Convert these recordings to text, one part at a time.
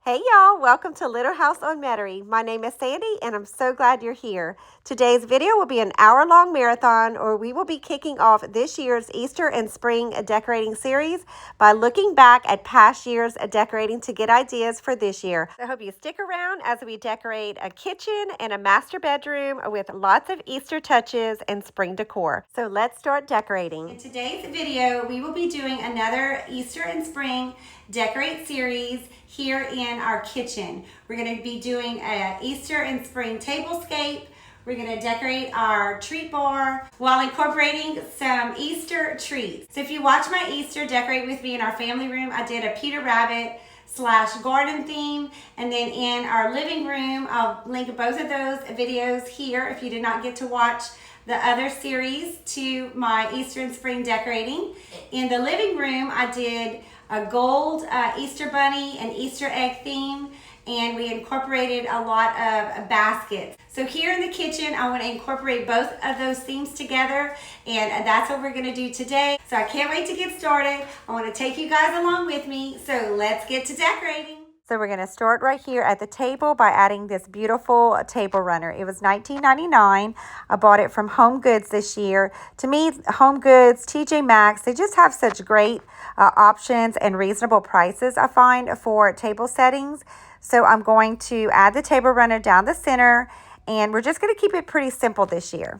Hey y'all, welcome to Little House on Metairie. My name is Sandy and I'm so glad you're here. Today's video will be an hour-long marathon where we will be kicking off this year's Easter and Spring decorating series by looking back at past years decorating to get ideas for this year. I hope you stick around as we decorate a kitchen and a master bedroom with lots of Easter touches and spring decor. So let's start decorating. In today's video, we will be doing another Easter and Spring decorate series here in our kitchen. We're going to be doing an Easter and Spring tablescape. We're going to decorate our treat bar while incorporating some Easter treats. So if you watch my Easter decorate with me in our family room, I did a Peter Rabbit / garden theme, and then in our living room, I'll link both of those videos here if you did not get to watch the other series to my Easter and Spring decorating. In the living room, I did a gold Easter bunny and Easter egg theme, and we incorporated a lot of baskets. So here in the kitchen, I want to incorporate both of those themes together, and that's what we're going to do today. So I can't wait to get started. I want to take you guys along with me, so let's get to decorating. So we're going to start right here at the table by adding this beautiful table runner. It was $19.99. I bought it from Home Goods this year. To me, Home Goods, TJ Maxx, they just have such great options and reasonable prices, I find, for table settings. So I'm going to add the table runner down the center, and we're just going to keep it pretty simple this year.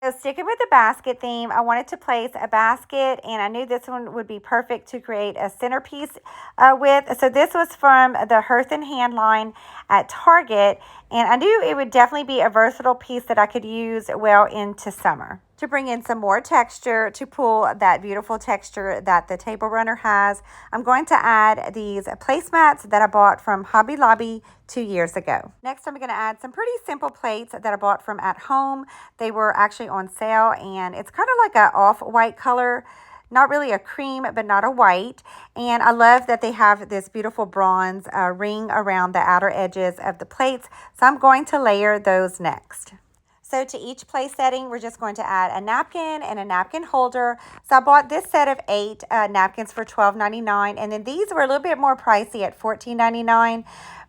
So sticking with the basket theme, I wanted to place a basket, and I knew this one would be perfect to create a centerpiece with. So this was from the Hearth and Hand line at Target, and I knew it would definitely be a versatile piece that I could use well into summer. To bring in some more texture, to pull that beautiful texture that the table runner has, I'm going to add these placemats that I bought from Hobby Lobby 2 years ago. Next, I'm going to add some pretty simple plates that I bought from At Home. They were actually on sale, and it's kind of like an off-white color. Not really a cream, but not a white. And I love that they have this beautiful bronze ring around the outer edges of the plates. So I'm going to layer those next. So to each place setting, we're just going to add a napkin and a napkin holder. So I bought this set of 8 napkins for $12.99. And then these were a little bit more pricey at $14.99.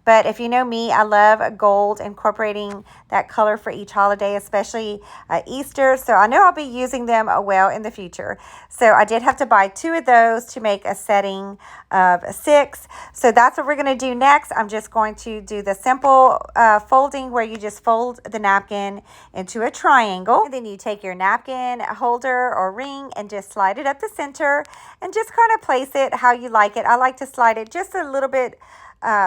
But if you know me, I love gold, incorporating that color for each holiday, especially Easter. So I know I'll be using them well in the future. So I did have to buy 2 of those to make a setting of 6. So that's what we're going to do next. I'm just going to do the simple folding where you just fold the napkin into a triangle. And then you take your napkin holder or ring and just slide it up the center and just kind of place it how you like it. I like to slide it just a little bit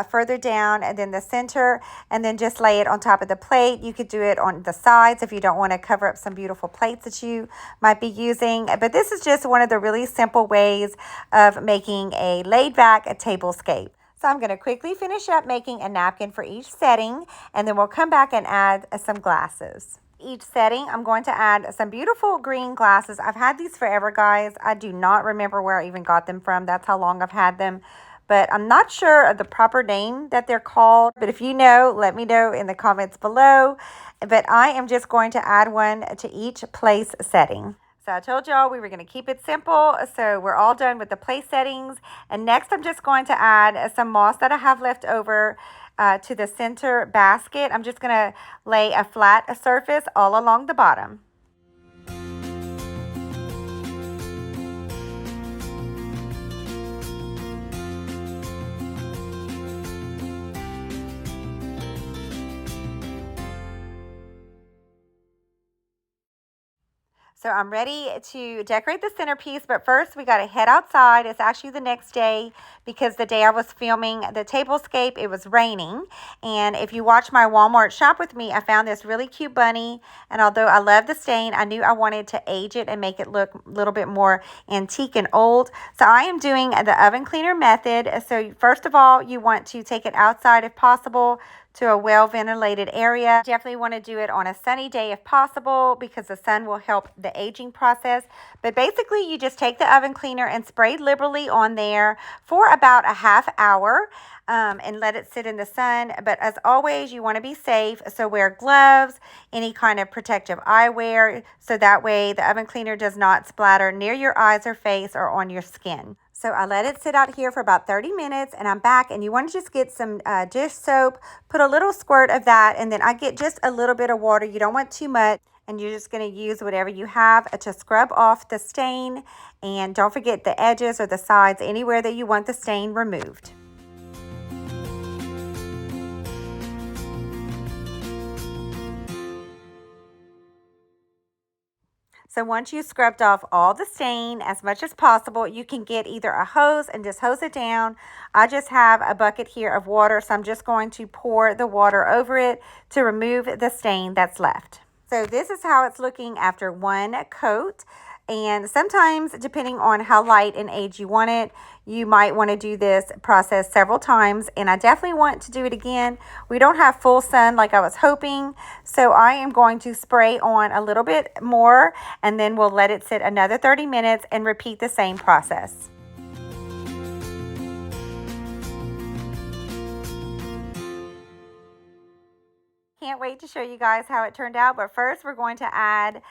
further down and then the center, and then just lay it on top of the plate. You could do it on the sides if you don't want to cover up some beautiful plates that you might be using. But this is just one of the really simple ways of making a laid-back tablescape. So I'm going to quickly finish up making a napkin for each setting, and then we'll come back and add some glasses. Each setting, I'm going to add some beautiful green glasses. I've had these forever, guys. I do not remember where I even got them from. That's how long I've had them. But I'm not sure of the proper name that they're called. But if you know, let me know in the comments below. But I am just going to add one to each place setting. So I told y'all we were going to keep it simple. So we're all done with the place settings. And next I'm just going to add some moss that I have left over to the center basket. I'm just going to lay a flat surface all along the bottom. So I'm ready to decorate the centerpiece, but first we got to head outside. It's actually the next day because the day I was filming the tablescape, it was raining. And if you watch my Walmart shop with me, I found this really cute bunny. And although I love the stain, I knew I wanted to age it and make it look a little bit more antique and old. So I am doing the oven cleaner method. So first of all, you want to take it outside if possible to a well-ventilated area. Definitely want to do it on a sunny day if possible because the sun will help the aging process. But basically, you just take the oven cleaner and spray liberally on there for about a half hour. And let it sit in the sun. But as always, you want to be safe. So wear gloves, any kind of protective eyewear, so that way the oven cleaner does not splatter near your eyes or face or on your skin. So I let it sit out here for about 30 minutes and I'm back, and you want to just get some dish soap, put a little squirt of that, and then I get just a little bit of water. You don't want too much. And you're just going to use whatever you have to scrub off the stain. And don't forget the edges or the sides, anywhere that you want the stain removed. So once you scrubbed off all the stain as much as possible, you can get either a hose and just hose it down. I just have a bucket here of water, so I'm just going to pour the water over it to remove the stain that's left. So this is how it's looking after one coat. And sometimes, depending on how light and age you want it, you might want to do this process several times. And I definitely want to do it again. We don't have full sun like I was hoping. So I am going to spray on a little bit more, and then we'll let it sit another 30 minutes and repeat the same process. Can't wait to show you guys how it turned out. But first, we're going to add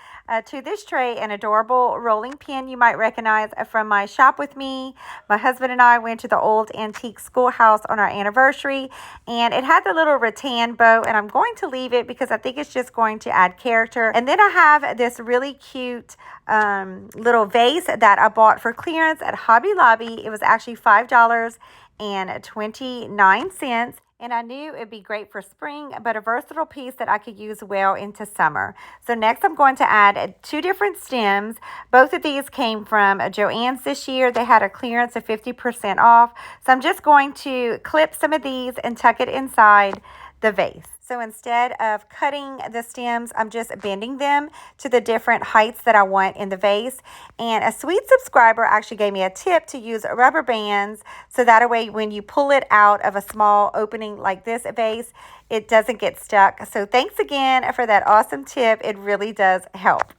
to this tray an adorable rolling pin you might recognize from my shop with me. My husband and I went to the old antique schoolhouse on our anniversary, and it had the little rattan bow, and I'm going to leave it because I think it's just going to add character. And then I have this really cute little vase that I bought for clearance at Hobby Lobby. It was actually $5.29. And I knew it'd be great for spring, but a versatile piece that I could use well into summer. So next I'm going to add 2 different stems. Both of these came from Joann's this year. They had a clearance of 50% off. So I'm just going to clip some of these and tuck it inside the vase. So instead of cutting the stems, I'm just bending them to the different heights that I want in the vase. And a sweet subscriber actually gave me a tip to use rubber bands, so that way when you pull it out of a small opening like this vase, it doesn't get stuck. So thanks again for that awesome tip. It really does help.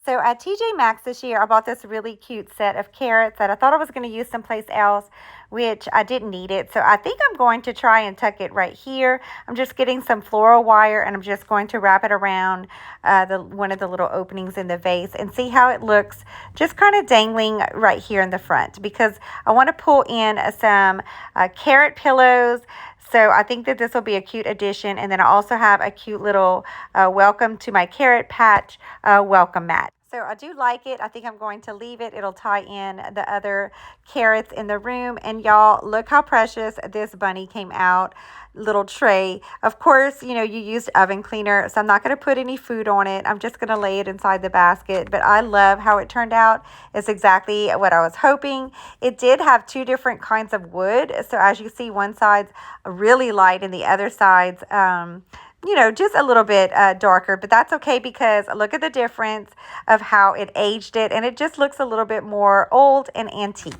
So at TJ Maxx this year, I bought this really cute set of carrots that I thought I was going to use someplace else, which I didn't need it. So I think I'm going to try and tuck it right here. I'm just getting some floral wire, and I'm just going to wrap it around one of the little openings in the vase and see how it looks, just kind of dangling right here in the front, because I want to pull in some carrot pillows. So I think that this will be a cute addition. And then I also have a cute little welcome to my carrot patch welcome mat. So I do like it. I think I'm going to leave it. It'll tie in the other carrots in the room. And y'all, look how precious this bunny came out. Little tray. Of course, you used oven cleaner, so I'm not going to put any food on it. I'm just going to lay it inside the basket. But I love how it turned out. It's exactly what I was hoping. It did have 2 different kinds of wood. So as you see, one side's really light and the other side's just a little bit darker, but that's okay because look at the difference of how it aged it, and it just looks a little bit more old and antique.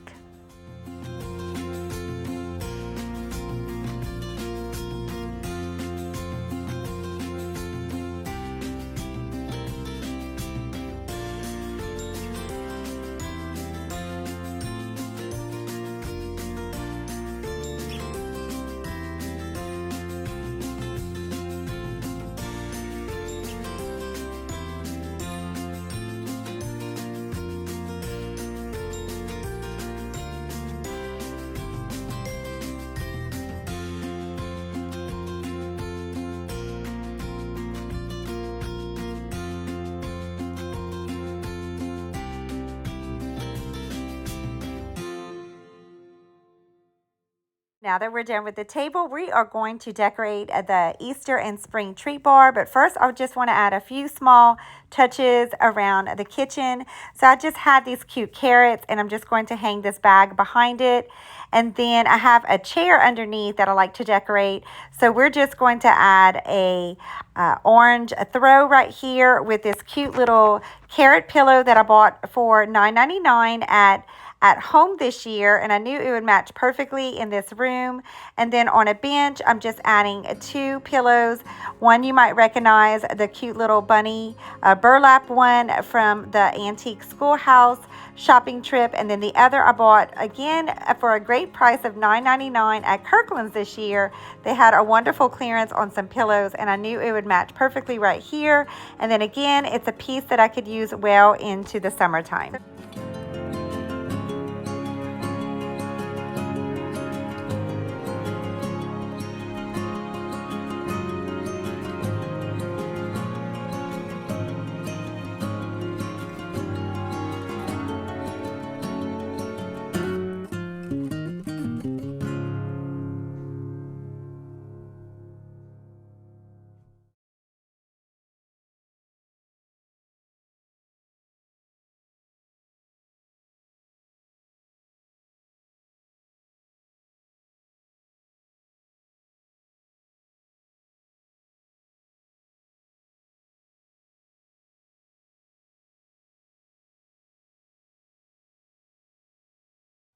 Now that we're done with the table, we are going to decorate the Easter and spring treat bar. But first, I just want to add a few small touches around the kitchen. So I just had these cute carrots, and I'm just going to hang this bag behind it. And then I have a chair underneath that I like to decorate. So we're just going to add a orange throw right here with this cute little carrot pillow that I bought for $9.99 at home this year, and I knew it would match perfectly in this room. And then on a bench, I'm just adding 2 pillows. One you might recognize, the cute little bunny burlap one from the antique schoolhouse shopping trip, and then the other I bought again for a great price of $9.99 at Kirkland's this year. They had a wonderful clearance on some pillows, and I knew it would match perfectly right here. And then again, it's a piece that I could use well into the summertime.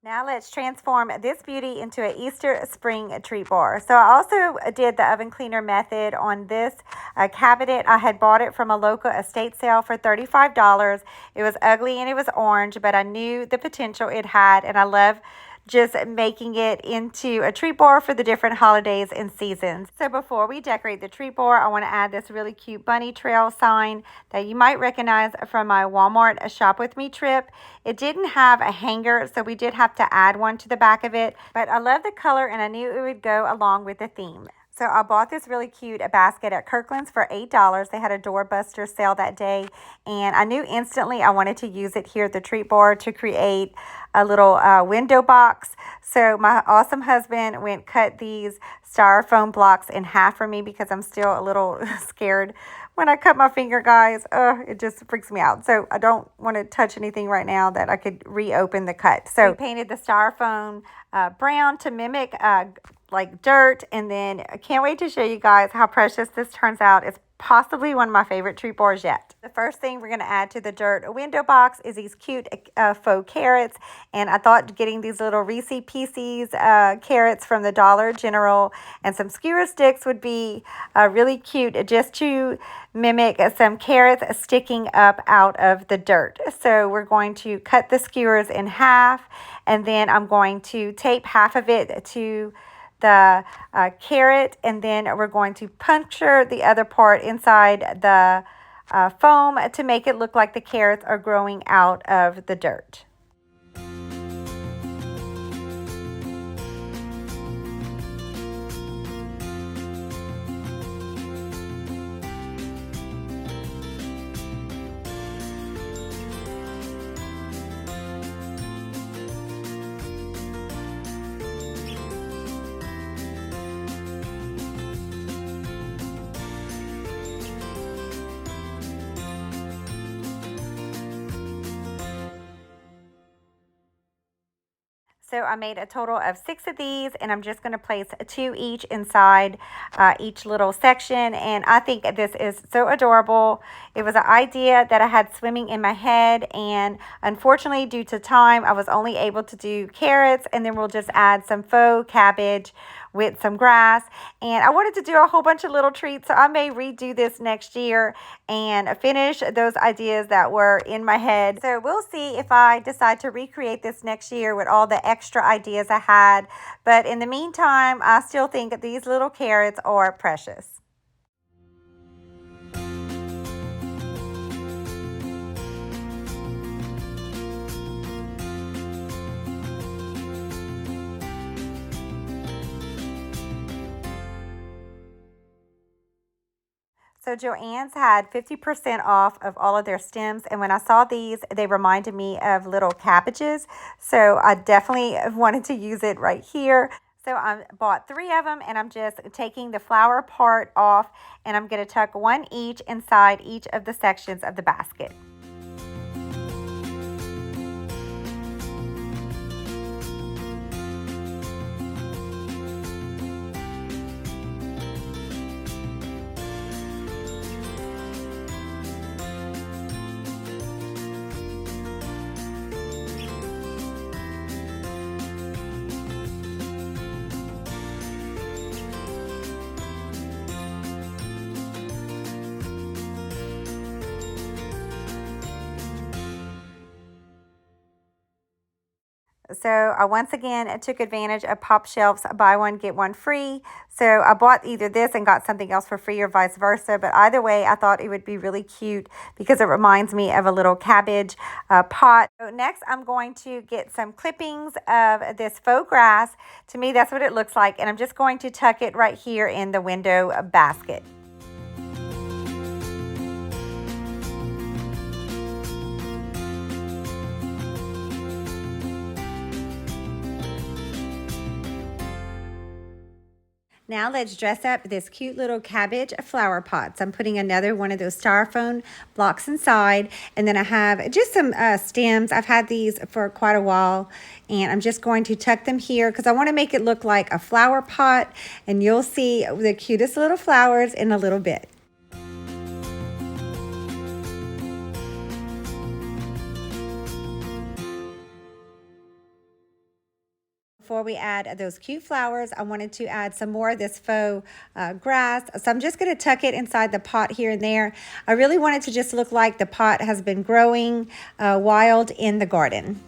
Now let's transform this beauty into an Easter spring treat bar. So I also did the oven cleaner method on this cabinet. I had bought it from a local estate sale for $35. It was ugly and it was orange, but I knew the potential it had, and I love just making it into a treat bar for the different holidays and seasons. So before we decorate the treat bar, I want to add this really cute bunny trail sign that you might recognize from my Walmart Shop With Me trip. It didn't have a hanger, so we did have to add one to the back of it, but I love the color and I knew it would go along with the theme. So I bought this really cute basket at Kirkland's for $8. They had a doorbuster sale that day, and I knew instantly I wanted to use it here at the treat bar to create a little window box. So my awesome husband went cut these styrofoam blocks in half for me because I'm still a little scared when I cut my finger, guys. It just freaks me out. So I don't want to touch anything right now that I could reopen the cut. So we painted the styrofoam brown to mimic like dirt, and then I can't wait to show you guys how precious this turns out. It's possibly one of my favorite treat bars yet. The first thing we're going to add to the dirt window box is these cute faux carrots, and I thought getting these little Reese Pieces carrots from the Dollar General and some skewer sticks would be really cute, just to mimic some carrots sticking up out of the dirt. So we're going to cut the skewers in half, and then I'm going to tape half of it to the carrot, and then we're going to puncture the other part inside the foam to make it look like the carrots are growing out of the dirt. So I made a total of 6 of these, and I'm just going to place 2 each inside each little section. And I think this is so adorable. It was an idea that I had swimming in my head, and unfortunately, due to time, I was only able to do carrots, and then we'll just add some faux cabbage with some grass. And I wanted to do a whole bunch of little treats, so I may redo this next year and finish those ideas that were in my head. So we'll see if I decide to recreate this next year with all the extra ideas I had. But in the meantime, I still think these little carrots are precious. So Joann's had 50% off of all of their stems, and when I saw these, they reminded me of little cabbages. So I definitely wanted to use it right here. So I bought 3 of them, and I'm just taking the flower part off, and I'm going to tuck one each inside each of the sections of the basket. So I once again took advantage of Pop Shelf's buy one, get one free. So I bought either this and got something else for free or vice versa. But either way, I thought it would be really cute because it reminds me of a little cabbage pot. So next, I'm going to get some clippings of this faux grass. To me, that's what it looks like. And I'm just going to tuck it right here in the window basket. Now let's dress up this cute little cabbage flower pots. I'm putting another one of those styrofoam blocks inside, and then I have just some stems. I've had these for quite a while, and I'm just going to tuck them here because I want to make it look like a flower pot, and you'll see the cutest little flowers in a little bit. Before we add those cute flowers, I wanted to add some more of this faux grass. So I'm just going to tuck it inside the pot here and there. I really want it to just look like the pot has been growing wild in the garden.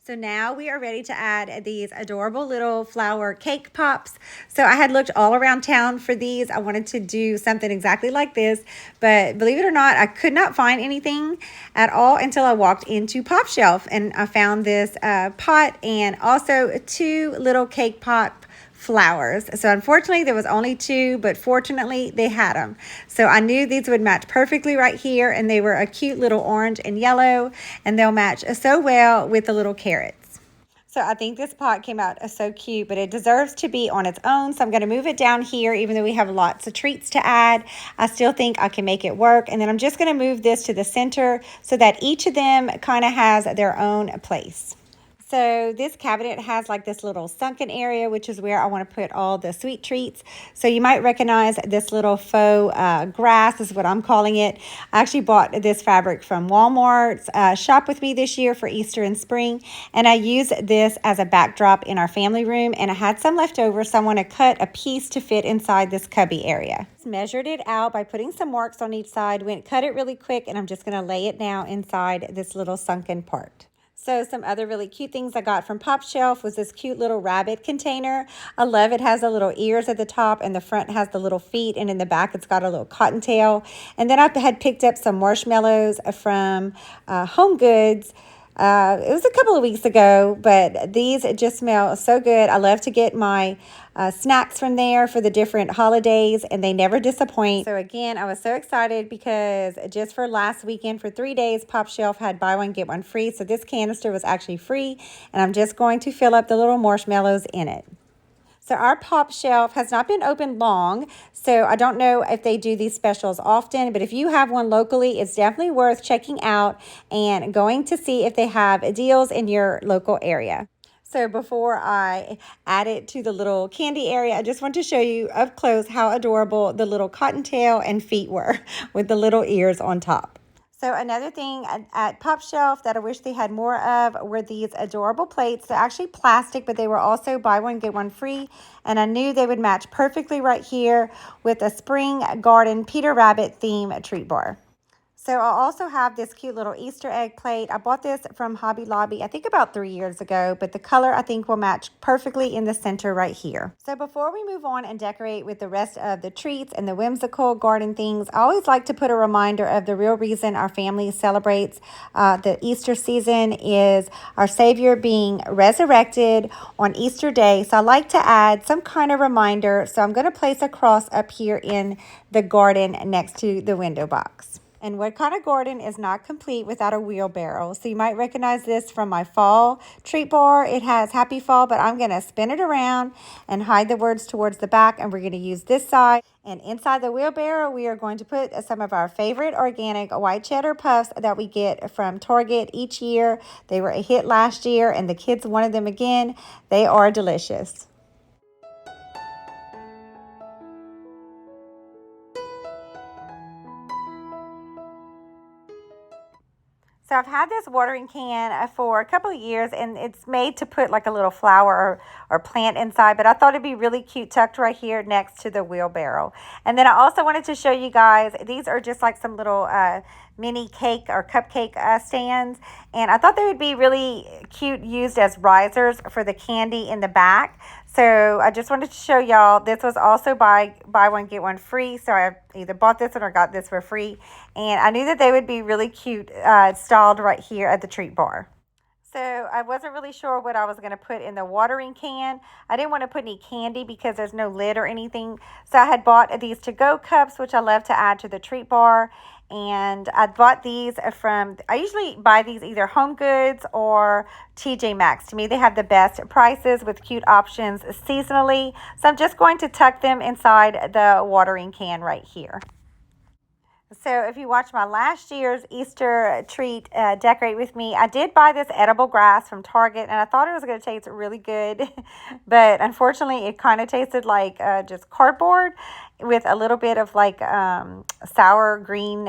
So now we are ready to add these adorable little flower cake pops. So I had looked all around town for these. I wanted to do something exactly like this, but believe it or not, I could not find anything at all until I walked into Pop Shelf, and I found this pot and also 2 little cake pop flowers. So unfortunately there was only 2, but fortunately they had them. So I knew these would match perfectly right here, and they were a cute little orange and yellow, and they'll match so well with the little carrots. So I think this pot came out so cute, but it deserves to be on its own. So I'm going to move it down here. Even though we have lots of treats to add, I still think I can make it work. And then I'm just going to move this to the center so that each of them kind of has their own place. So this cabinet has like this little sunken area, which is where I want to put all the sweet treats. So you might recognize this little faux grass is what I'm calling it. I actually bought this fabric from Walmart's Shop With Me this year for Easter and spring. And I used this as a backdrop in our family room. And I had some left over, so I want to cut a piece to fit inside this cubby area. Measured it out by putting some marks on each side, cut it really quick, and I'm just going to lay it now inside this little sunken part. So some other really cute things I got from Pop Shelf was this cute little rabbit container. I love it. It has the little ears at the top, and the front has the little feet, and in the back it's got a little cottontail. And then I had picked up some marshmallows from Home Goods. It was a couple of weeks ago, but these just smell so good. I love to get my snacks from there for the different holidays, and they never disappoint. So again, I was so excited because just for last weekend, for 3 days, Pop Shelf had buy one, get one free. So this canister was actually free, and I'm just going to fill up the little marshmallows in it. So our Pop Shelf has not been open long, so I don't know if they do these specials often, but if you have one locally, it's definitely worth checking out and going to see if they have deals in your local area. So before I add it to the little candy area, I just want to show you up close how adorable the little cottontail and feet were with the little ears on top. So another thing at Pop Shelf that I wish they had more of were these adorable plates. They're actually plastic, but they were also buy one, get one free. And I knew they would match perfectly right here with a spring garden Peter Rabbit theme treat bar. So I also have this cute little Easter egg plate. I bought this from Hobby Lobby, I think about 3 years ago, but the color I think will match perfectly in the center right here. So before we move on and decorate with the rest of the treats and the whimsical garden things, I always like to put a reminder of the real reason our family celebrates the Easter season is our Savior being resurrected on Easter Day. So I like to add some kind of reminder. So I'm going to place a cross up here in the garden next to the window box. And what kind of garden is not complete without a wheelbarrow? So you might recognize this from my fall treat bar. It has Happy Fall, but I'm going to spin it around and hide the words towards the back. And we're going to use this side. And inside the wheelbarrow, we are going to put some of our favorite organic white cheddar puffs that we get from Target each year. They were a hit last year, and the kids wanted them again. They are delicious. So I've had this watering can for a couple of years, and it's made to put like a little flower or plant inside, but I thought it'd be really cute tucked right here next to the wheelbarrow. And then I also wanted to show you guys, these are just like some little mini cake or cupcake stands, and I thought they would be really cute used as risers for the candy in the back. So I just wanted to show y'all, this was also buy one, get one free. So I either bought this one or got this for free. And I knew that they would be really cute styled right here at the treat bar. So I wasn't really sure what I was going to put in the watering can. I didn't want to put any candy because there's no lid or anything. So I had bought these to-go cups, which I love to add to the treat bar. And I bought these from, I usually buy these either Home Goods or TJ Maxx. To me, they have the best prices with cute options seasonally. So I'm just going to tuck them inside the watering can right here. So if you watched my last year's Easter treat decorate with me, I did buy this edible grass from Target, and I thought it was going to taste really good, but unfortunately it kind of tasted like just cardboard with a little bit of like sour green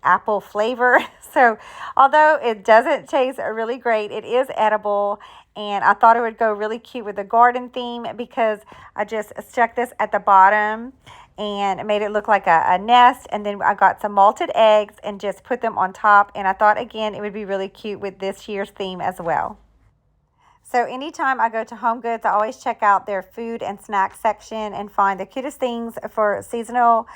apple flavor. So although it doesn't taste really great, it is edible. And I thought it would go really cute with the garden theme because I just stuck this at the bottom and made it look like a nest. And then I got some malted eggs and just put them on top. And I thought, again, it would be really cute with this year's theme as well. So anytime I go to Home Goods, I always check out their food and snack section and find the cutest things for seasonal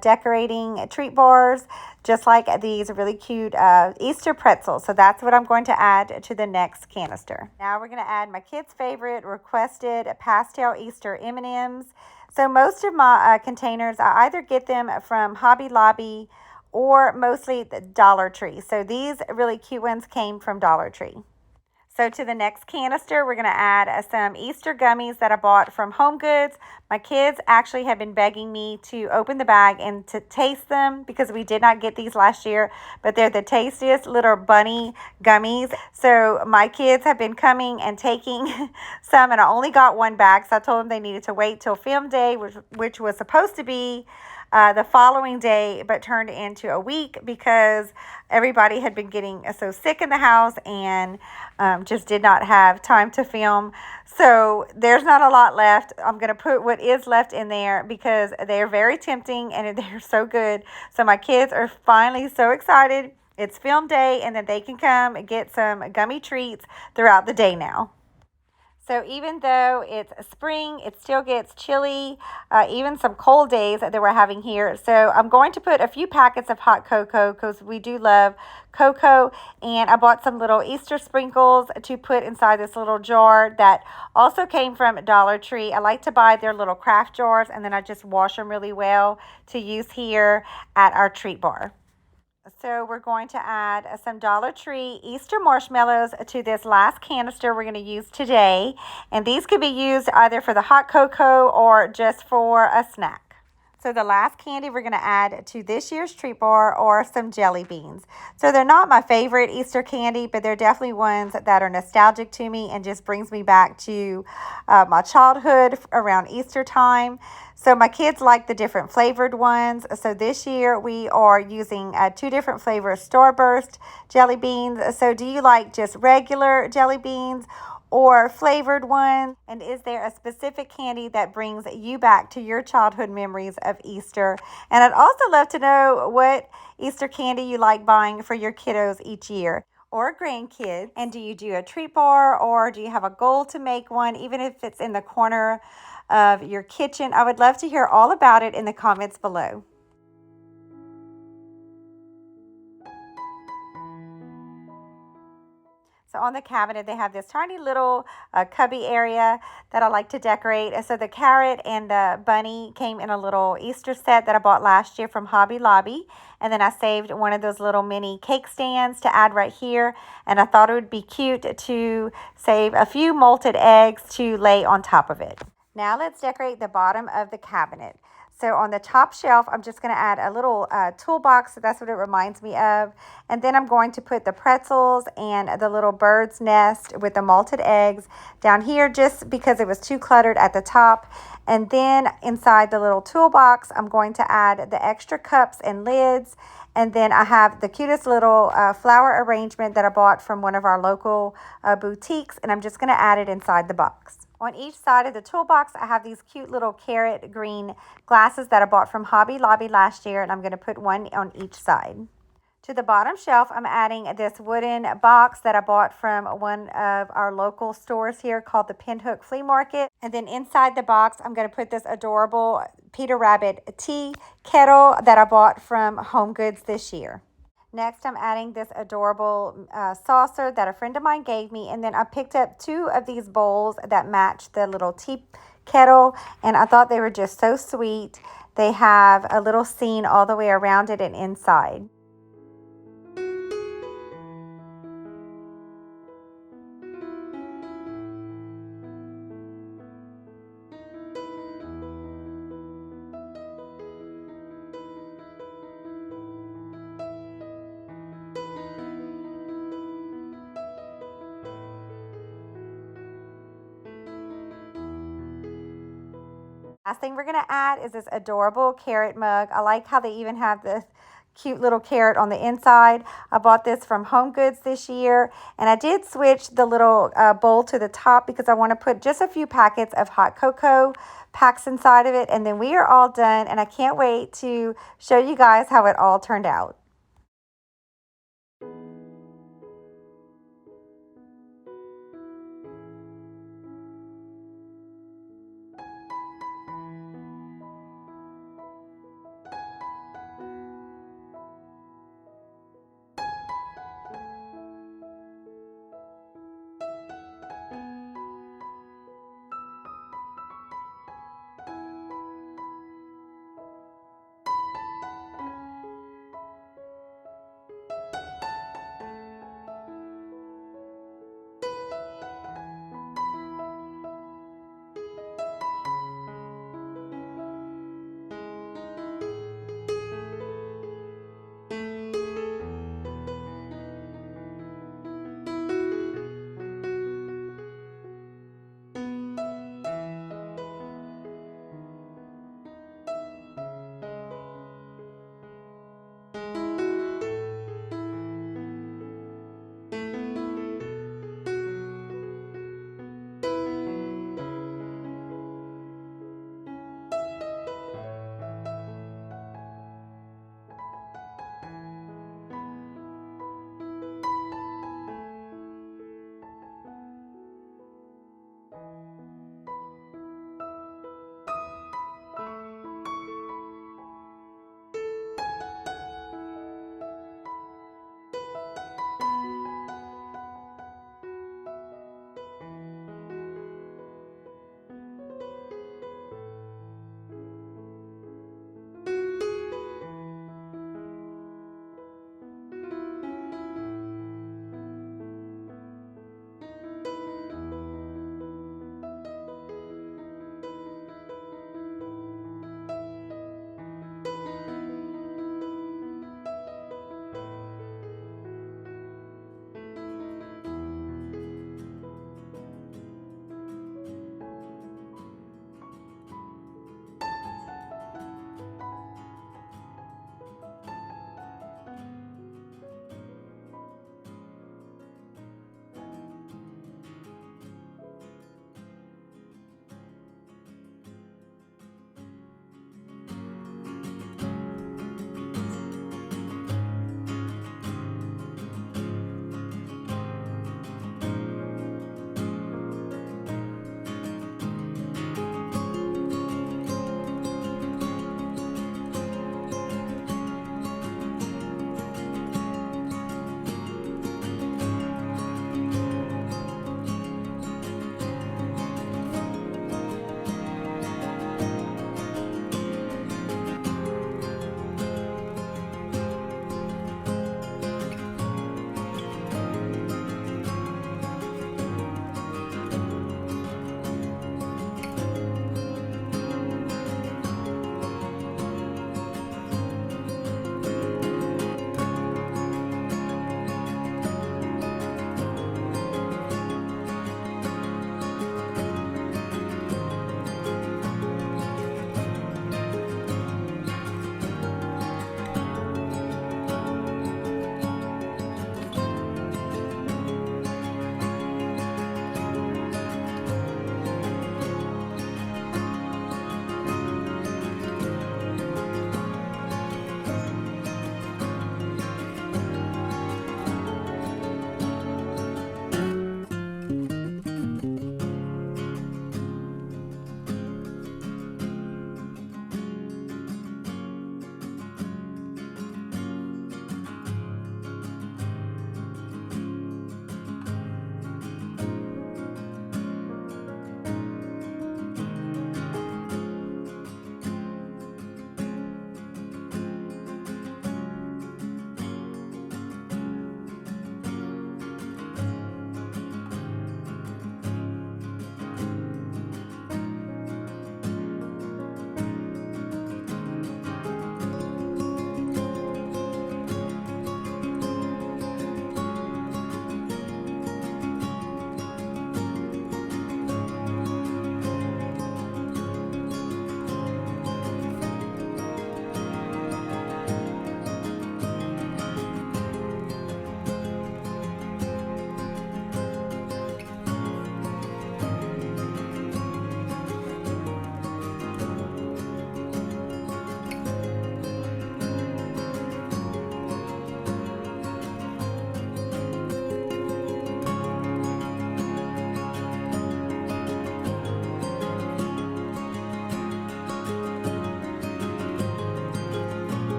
decorating treat bars, just like these really cute Easter pretzels. So that's what I'm going to add to the next canister. Now we're going to add my kids' favorite requested pastel Easter M&Ms. So most of my containers, I either get them from Hobby Lobby or mostly the Dollar Tree. So these really cute ones came from Dollar Tree. So to the next canister, we're going to add some Easter gummies that I bought from Home Goods. My kids actually have been begging me to open the bag and to taste them because we did not get these last year, but they're the tastiest little bunny gummies. So my kids have been coming and taking some, and I only got one bag, so I told them they needed to wait till film day, which was supposed to be the following day, but turned into a week because everybody had been getting so sick in the house and just did not have time to film. So there's not a lot left. I'm going to put what is left in there because they're very tempting and they're so good. So my kids are finally so excited. It's film day and then they can come and get some gummy treats throughout the day now. So even though it's spring, it still gets chilly, even some cold days that we're having here. So I'm going to put a few packets of hot cocoa because we do love cocoa. And I bought some little Easter sprinkles to put inside this little jar that also came from Dollar Tree. I like to buy their little craft jars and then I just wash them really well to use here at our treat bar. So we're going to add some Dollar Tree Easter marshmallows to this last canister we're going to use today. And these could be used either for the hot cocoa or just for a snack. So the last candy we're going to add to this year's treat bar are some jelly beans. So they're not my favorite Easter candy, but they're definitely ones that are nostalgic to me and just brings me back to my childhood around Easter time. So my kids like the different flavored ones. So this year we are using 2 different flavors, Starburst jelly beans. So do you like just regular jelly beans? or flavored ones? And is there a specific candy that brings you back to your childhood memories of Easter? And I'd also love to know what Easter candy you like buying for your kiddos each year or grandkids. And do you do a treat bar, or do you have a goal to make one, even if it's in the corner of your kitchen? I would love to hear all about it in the comments below. So on the cabinet, they have this tiny little cubby area that I like to decorate. And so the carrot and the bunny came in a little Easter set that I bought last year from Hobby Lobby. And then I saved one of those little mini cake stands to add right here. And I thought it would be cute to save a few molted eggs to lay on top of it. Now let's decorate the bottom of the cabinet. So on the top shelf, I'm just going to add a little toolbox. So that's what it reminds me of. And then I'm going to put the pretzels and the little bird's nest with the malted eggs down here just because it was too cluttered at the top. And then inside the little toolbox, I'm going to add the extra cups and lids. And then I have the cutest little flower arrangement that I bought from one of our local boutiques. And I'm just going to add it inside the box. On each side of the toolbox, I have these cute little carrot green glasses that I bought from Hobby Lobby last year, and I'm going to put one on each side. To the bottom shelf, I'm adding this wooden box that I bought from one of our local stores here called the Pinhook Flea Market. And then inside the box, I'm going to put this adorable Peter Rabbit tea kettle that I bought from Home Goods this year. Next, I'm adding this adorable saucer that a friend of mine gave me. And then I picked up two of these bowls that match the little tea kettle. And I thought they were just so sweet. They have a little scene all the way around it and inside. Last thing we're going to add is this adorable carrot mug. I like how they even have this cute little carrot on the inside. I bought this from Home Goods this year, and I did switch the little bowl to the top because I want to put just a few packets of hot cocoa packs inside of it, and then we are all done, and I can't wait to show you guys how it all turned out.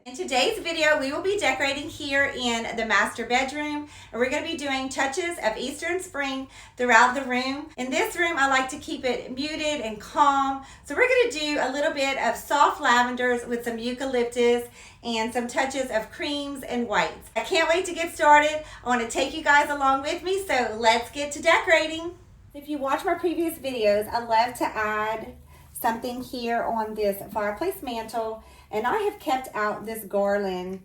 In today's video, we will be decorating here in the master bedroom, and we're going to be doing touches of Easter and spring throughout the room. In this room, I like to keep it muted and calm, so we're going to do a little bit of soft lavenders with some eucalyptus and some touches of creams and whites. I can't wait to get started. I want to take you guys along with me, so let's get to decorating. If you watch my previous videos, I love to add something here on this fireplace mantle. And I have kept out this garland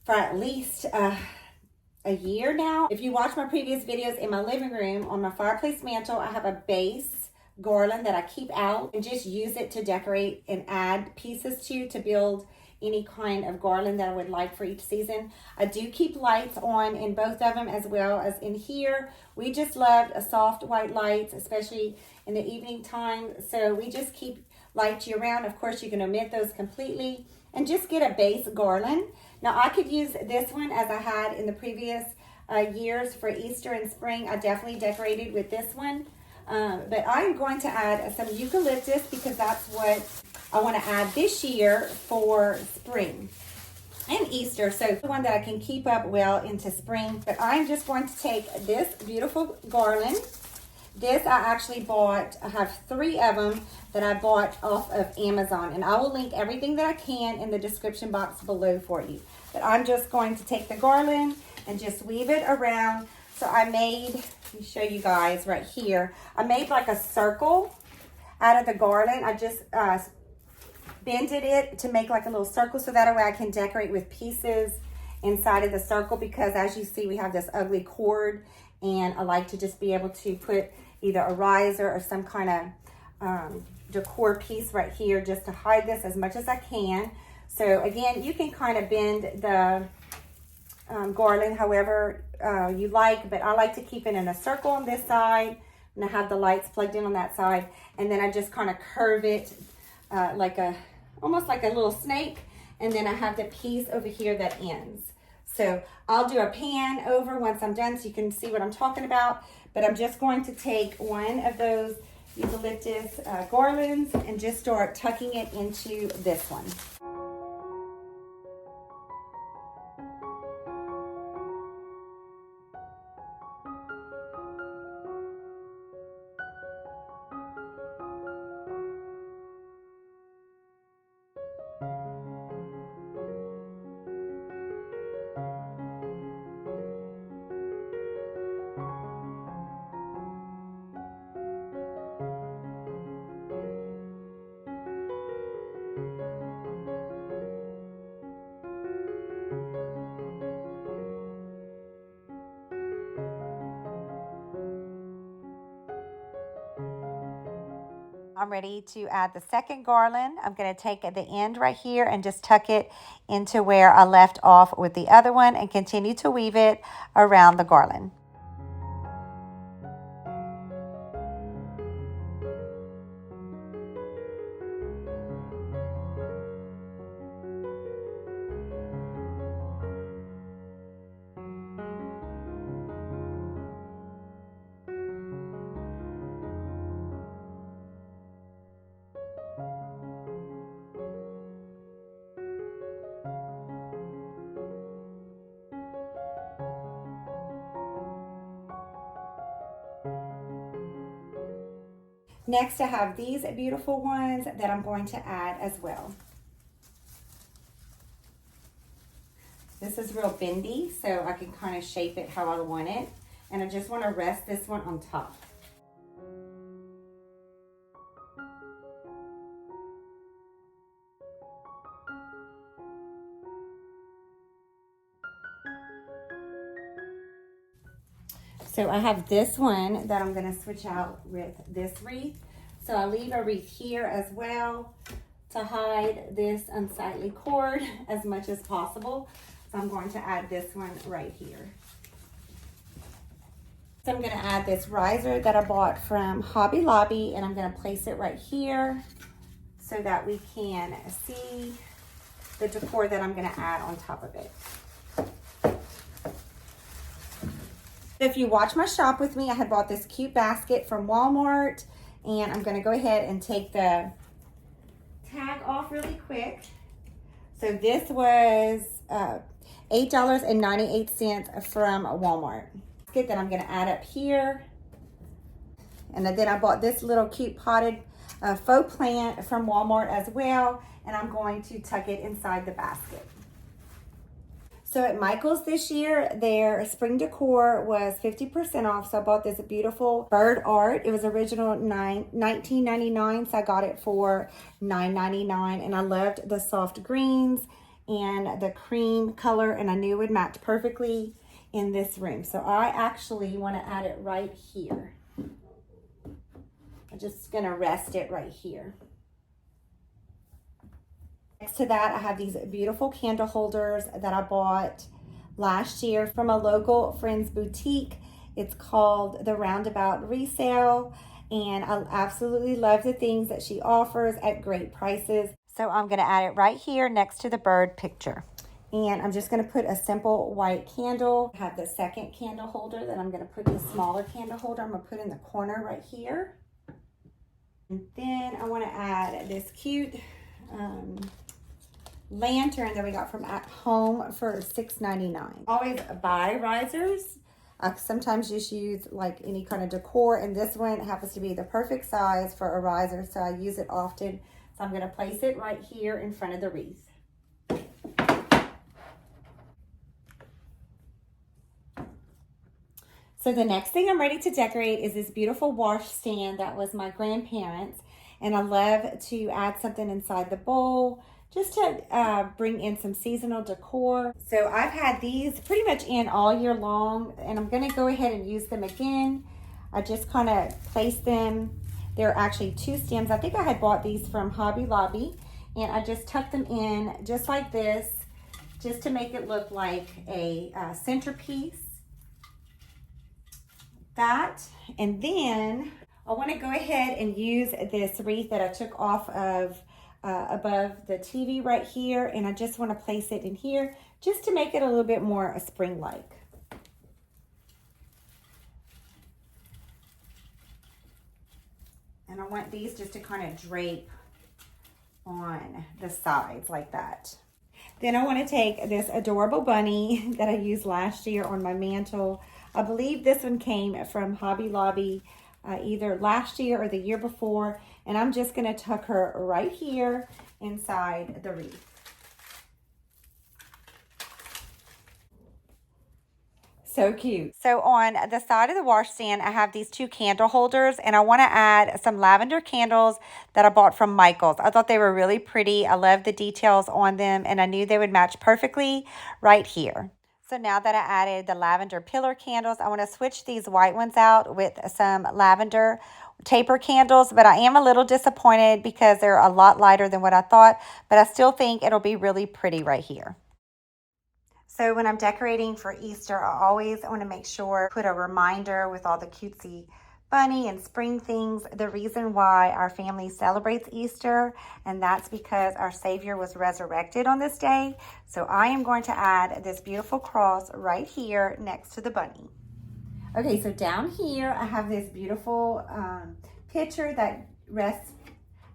for at least a year now. If you watch my previous videos in my living room, on my fireplace mantle, I have a base garland that I keep out and just use it to decorate and add pieces to build any kind of garland that I would like for each season. I do keep lights on in both of them as well as in here. We just loved a soft white lights, especially in the evening time. So we just keep lights year round. Of course, you can omit those completely and just get a base garland. Now I could use this one as I had in the previous years for Easter and spring. I definitely decorated with this one. But I'm going to add some eucalyptus because that's what I want to add this year for spring and Easter. So the one that I can keep up well into spring. But I'm just going to take this beautiful garland. This I actually bought, I have 3 of them that I bought off of Amazon. And I will link everything that I can in the description box below for you. But I'm just going to take the garland and just weave it around. So I made, let me show you guys right here. I made like a circle out of the garland. I just bended it to make like a little circle so that way I can decorate with pieces inside of the circle, because as you see, we have this ugly cord and I like to just be able to put either a riser or some kind of decor piece right here just to hide this as much as I can. So again, you can kind of bend the garland however you like, but I like to keep it in a circle on this side, and I have the lights plugged in on that side, and then I just kind of curve it like almost like a little snake, and then I have the piece over here that ends. So I'll do a pan over once I'm done so you can see what I'm talking about, but I'm just going to take one of those eucalyptus garlands and just start tucking it into this one. I'm ready to add the second garland. I'm going to take at the end right here and just tuck it into where I left off with the other one and continue to weave it around the garland. Next, I have these beautiful ones that I'm going to add as well. This is real bendy, so I can kind of shape it how I want it. And I just want to rest this one on top. So I have this one that I'm going to switch out with this wreath. So I leave a wreath here as well to hide this unsightly cord as much as possible. So I'm going to add this one right here. So I'm going to add this riser that I bought from Hobby Lobby, and I'm going to place it right here so that we can see the decor that I'm going to add on top of it. If you watch my shop with me, I had bought this cute basket from Walmart, and I'm going to go ahead and take the tag off really quick So this was $8.98 from Walmart. That I'm going to add up here. And then I bought this little cute potted faux plant from Walmart as well, and I'm going to tuck it inside the basket. So at Michael's this year, their spring decor was 50% off, so I bought this beautiful bird art. It was original $19.99, so I got it for $9.99, and I loved the soft greens and the cream color, and I knew it would match perfectly in this room. So I actually want to add it right here. I'm just going to rest it right here. Next to that, I have these beautiful candle holders that I bought last year from a local friend's boutique. It's called the Roundabout Resale, and I absolutely love the things that she offers at great prices. So I'm going to add it right here next to the bird picture. And I'm just going to put a simple white candle. I have the second candle holder that I'm going to put the smaller candle holder. I'm going to put in the corner right here. And then I want to add this cute lantern that we got from At Home for $6.99. Always buy risers. I sometimes just use like any kind of decor, and this one happens to be the perfect size for a riser, so I use it often. So I'm going to place it right here in front of the wreath. So the next thing I'm ready to decorate is this beautiful washstand that was my grandparents, and I love to add something inside the bowl just to bring in some seasonal decor. So I've had these pretty much in all year long, and I'm going to go ahead and use them again. I just kind of place them. They're actually 2 stems. I think I had bought these from Hobby Lobby, and I just tuck them in just like this, just to make it look like a centerpiece. That, and then I want to go ahead and use this wreath that I took off of above the TV right here, and I just want to place it in here just to make it a little bit more spring-like. And I want these just to kind of drape on the sides like that. Then I want to take this adorable bunny that I used last year on my mantle. I believe this one came from Hobby Lobby either last year or the year before. And I'm just going to tuck her right here inside the wreath. So cute. So on the side of the washstand, I have these 2 candle holders, and I want to add some lavender candles that I bought from Michael's. I thought they were really pretty. I love the details on them, and I knew they would match perfectly right here. So now that I added the lavender pillar candles, I want to switch these white ones out with some lavender taper candles, but I am a little disappointed because they're a lot lighter than what I thought, but I still think it'll be really pretty right here. So when I'm decorating for Easter, I always want to make sure put a reminder with all the cutesy bunny and spring things. The reason why our family celebrates Easter, and that's because our Savior was resurrected on this day. So I am going to add this beautiful cross right here next to the bunny. Okay, so down here I have this beautiful picture that rests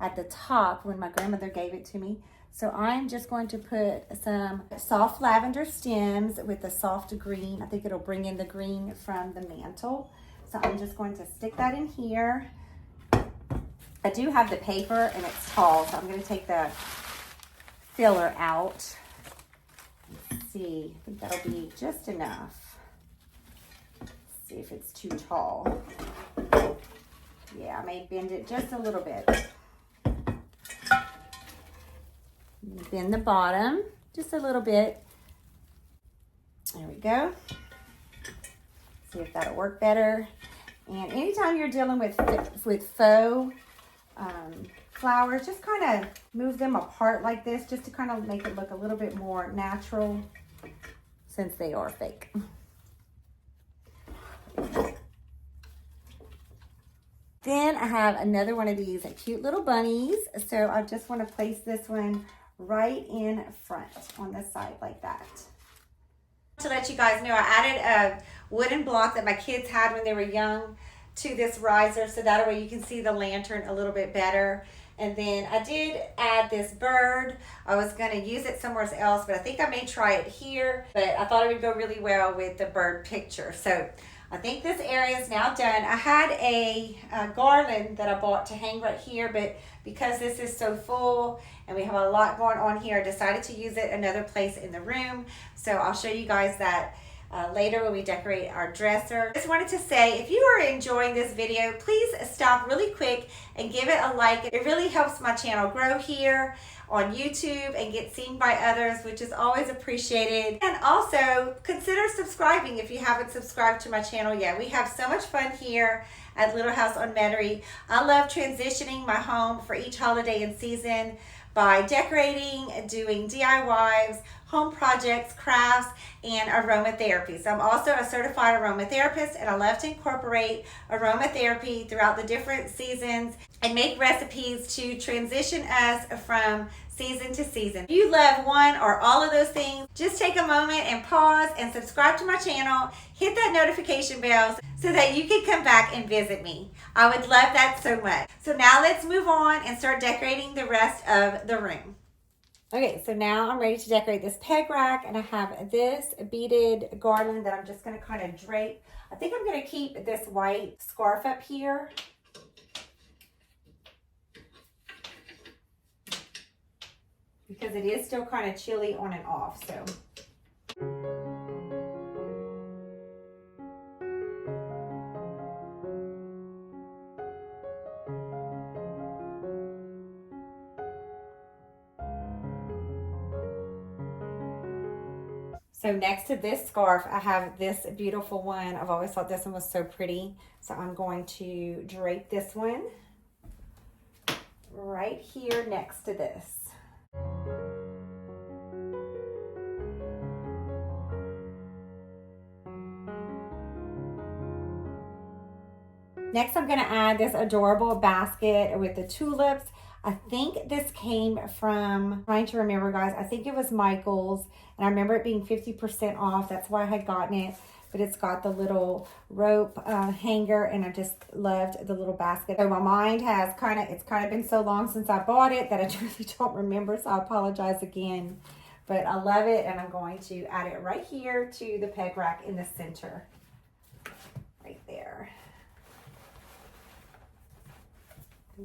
at the top when my grandmother gave it to me. So I'm just going to put some soft lavender stems with a soft green. I think it'll bring in the green from the mantle. So I'm just going to stick that in here. I do have the paper and it's tall, so I'm going to take the filler out. Let's see, I think that'll be just enough. Let's see if it's too tall. Yeah, I may bend it just a little bit. Bend the bottom just a little bit. There we go. See if that'll work better. And anytime you're dealing with faux flowers, just kind of move them apart like this, just to kind of make it look a little bit more natural, since they are fake. Then I have another one of these cute little bunnies. So I just want to place this one right in front on the side like that. To let you guys know, I added a wooden block that my kids had when they were young to this riser, so that way you can see the lantern a little bit better. And then I did add this bird. I was going to use it somewhere else, but I think I may try it here. But I thought it would go really well with the bird picture. So I think this area is now done. I had a garland that I bought to hang right here, but because this is so full and we have a lot going on here, I decided to use it another place in the room. So I'll show you guys that later when we decorate our dresser. Just wanted to say, if you are enjoying this video, please stop really quick and give it a like. It really helps my channel grow here on YouTube and get seen by others, which is always appreciated. And also consider subscribing if you haven't subscribed to my channel yet. We have so much fun here at Little House on Metairie. I love transitioning my home for each holiday and season by decorating, doing DIYs, home projects, crafts, and aromatherapy. So I'm also a certified aromatherapist, and I love to incorporate aromatherapy throughout the different seasons and make recipes to transition us from season to season. If you love one or all of those things, just take a moment and pause and subscribe to my channel. Hit that notification bell so that you can come back and visit me. I would love that so much. So now let's move on and start decorating the rest of the room. Okay, so now I'm ready to decorate this peg rack, and I have this beaded garland that I'm just going to kind of drape. I think I'm going to keep this white scarf up here. Because it is still kind of chilly on and off, so. So next to this scarf, I have this beautiful one. I've always thought this one was so pretty. So I'm going to drape this one right here next to this. Next, I'm going to add this adorable basket with the tulips. I think this came from, I'm trying to remember, guys, I think it was Michael's, and I remember it being 50% off. That's why I had gotten it, but it's got the little rope hanger, and I just loved the little basket. So my mind has it's kind of been so long since I bought it that I really don't remember, so I apologize again. But I love it, and I'm going to add it right here to the peg rack in the center, right there.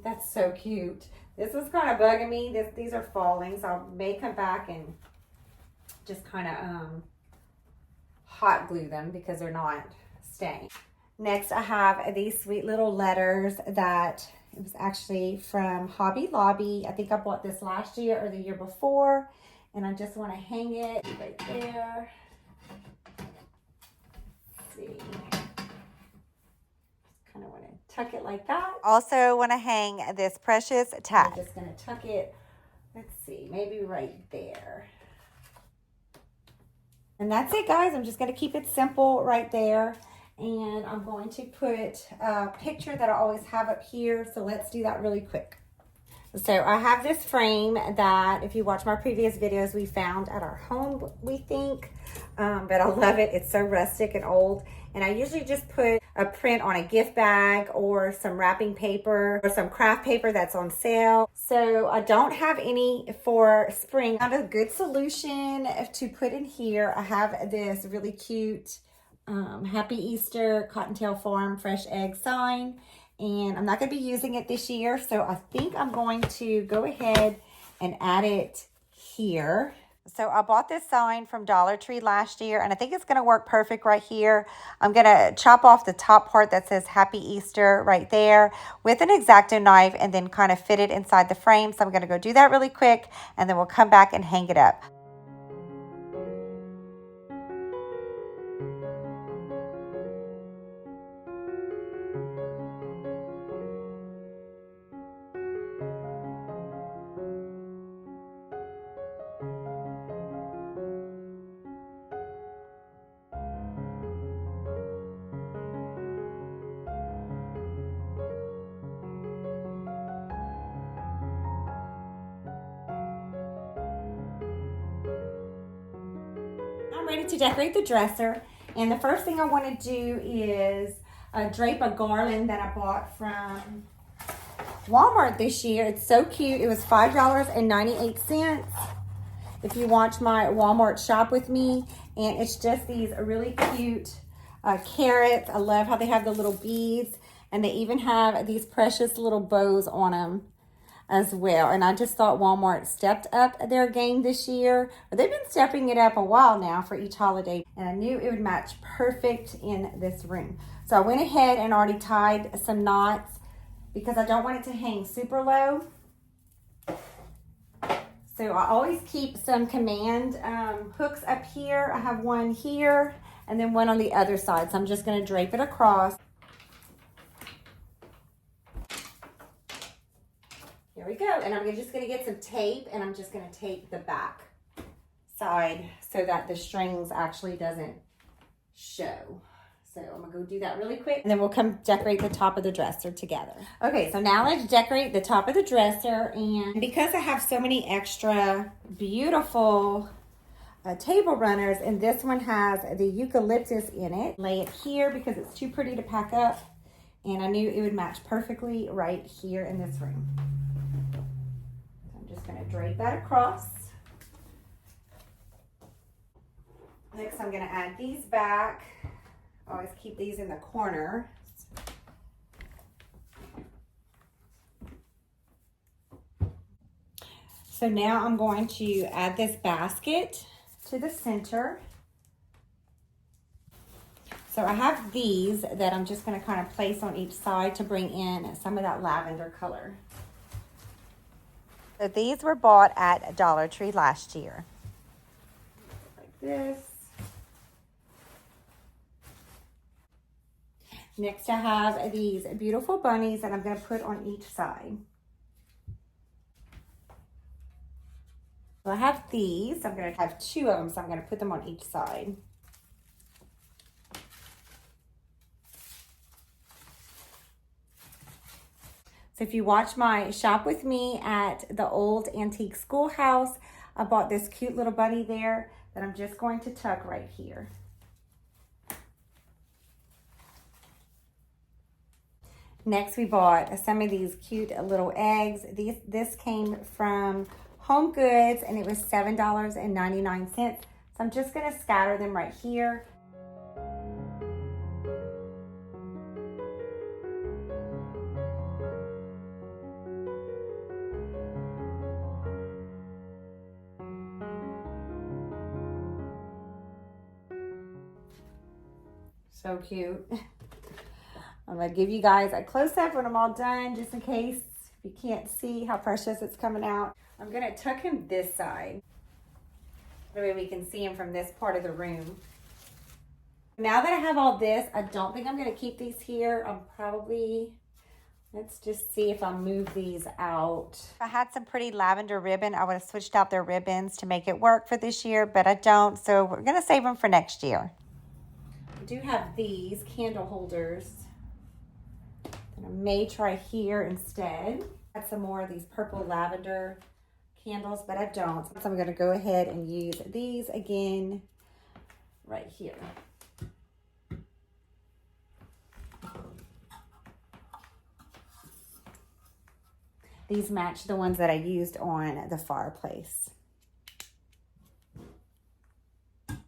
That's so cute. This was kind of bugging me. These are falling, so I may come back and just kind of hot glue them because they're not staying. Next, I have these sweet little letters that it was actually from Hobby Lobby. I think I bought this last year or the year before, and I just want to hang it right there. Let's see. Kind of want to tuck it like that. Also want to hang this precious tag. I'm just going to tuck it, let's see, maybe right there. And that's it, guys. I'm just going to keep it simple right there. And I'm going to put a picture that I always have up here. So let's do that really quick. So I have this frame that, if you watch my previous videos, we found at our home, we think. But I love it. It's so rustic and old. And I usually just put a print on a gift bag or some wrapping paper or some craft paper that's on sale. So I don't have any for spring. I found a good solution to put in here. I have this really cute Happy Easter Cottontail Farm fresh egg sign. And I'm not going to be using it this year. So I think I'm going to go ahead and add it here. So I bought this sign from Dollar Tree last year, and I think it's going to work perfect right here. I'm going to chop off the top part that says Happy Easter right there with an X-Acto knife and then kind of fit it inside the frame. So I'm going to go do that really quick, and then we'll come back and hang it up. Ready to decorate the dresser, and the first thing I want to do is drape a garland that I bought from Walmart this year. It's so cute. It was $5.98 if you watch my Walmart shop with me. And it's just these really cute carrots. I love how they have the little beads. And they even have these precious little bows on them as well. And I just thought Walmart stepped up their game this year. They've been stepping it up a while now for each holiday. And I knew it would match perfect in this room. So I went ahead and already tied some knots because I don't want it to hang super low. So I always keep some command hooks up here. I have one here and then one on the other side. So I'm just going to drape it across. Here we go. And I'm just going to get some tape and I'm just going to tape the back side so that the strings actually doesn't show. So I'm going to go do that really quick and then we'll come decorate the top of the dresser together. Okay, so now let's decorate the top of the dresser. And because I have so many extra beautiful table runners, and this one has the eucalyptus in it, lay it here because it's too pretty to pack up. And I knew it would match perfectly right here in this room. So I'm just going to drape that across. Next, I'm going to add these back. Always keep these in the corner. So now I'm going to add this basket to the center. So I have these that I'm just going to kind of place on each side to bring in some of that lavender color. So these were bought at Dollar Tree last year. Like this. Next, I have these beautiful bunnies that I'm going to put on each side. So I have these. I'm going to have two of them, so I'm going to put them on each side. So if you watch my shop with me at the old antique schoolhouse, I bought this cute little bunny there that I'm just going to tuck right here. Next, we bought some of these cute little eggs. This came from Home Goods, and it was $7.99. So I'm just going to scatter them right here. So cute. I'm going to give you guys a close-up when I'm all done, just in case you can't see how precious it's coming out. I'm going to tuck him this side. That way we can see him from this part of the room. Now that I have all this, I don't think I'm going to keep these here. I'm probably, let's just see if I'll move these out. If I had some pretty lavender ribbon, I would have switched out their ribbons to make it work for this year, but I don't. So we're going to save them for next year. I do have these candle holders. I may try here instead. Add some more of these purple lavender candles, but I don't. So I'm going to go ahead and use these again right here. These match the ones that I used on the fireplace. Okay.